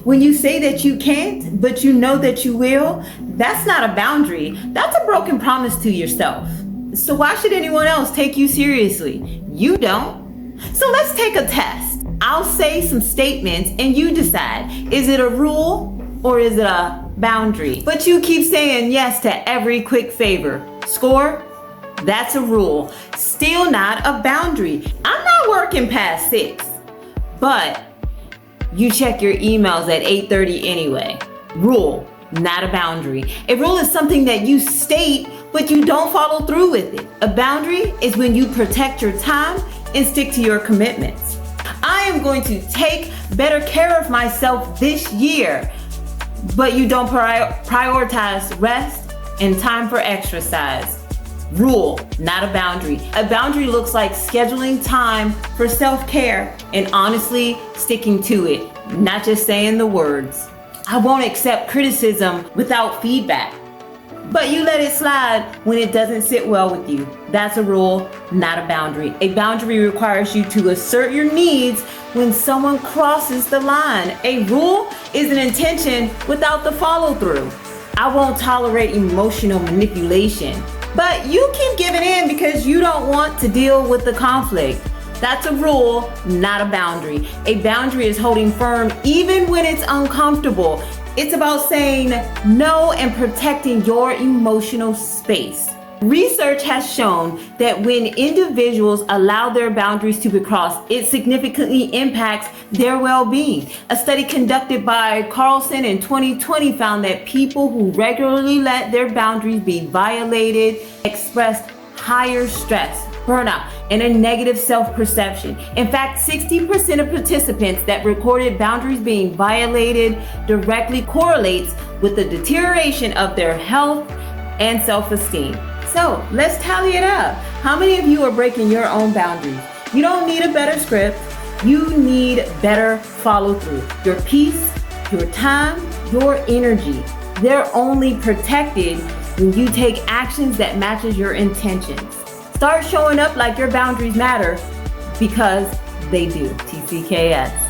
When you say that you can't, but you know that you will, that's not a boundary. That's a broken promise to yourself. So why should anyone else take you seriously? You don't. So let's take a test. I'll say some statements and you decide, is it a rule or is it a boundary? But you keep saying yes to every quick favor. Score? That's a rule. Still not a boundary. I'm not working past 6, but you check your emails at 8:30 anyway. Rule, not a boundary. A rule is something that you state, but you don't follow through with it. A boundary is when you protect your time and stick to your commitments. I am going to take better care of myself this year, but you don't prioritize rest and time for exercise. Rule, not a boundary. A boundary looks like scheduling time for self-care and honestly sticking to it, not just saying the words. I won't accept criticism without feedback, but you let it slide when it doesn't sit well with you. That's a rule, not a boundary. A boundary requires you to assert your needs when someone crosses the line. A rule is an intention without the follow-through. I won't tolerate emotional manipulation, but you keep giving in because you don't want to deal with the conflict. That's a rule, not a boundary. A boundary is holding firm even when it's uncomfortable. It's about saying no and protecting your emotional space. Research has shown that when individuals allow their boundaries to be crossed, it significantly impacts their well-being. A study conducted by Carlson in 2020 found that people who regularly let their boundaries be violated expressed higher stress, burnout, and a negative self-perception. In fact, 60% of participants that recorded boundaries being violated directly correlates with the deterioration of their health and self-esteem. So let's tally it up. How many of you are breaking your own boundaries? You don't need a better script. You need better follow-through. Your peace, your time, your energy, they're only protected when you take actions that matches your intentions. Start showing up like your boundaries matter, because they do. TCKS.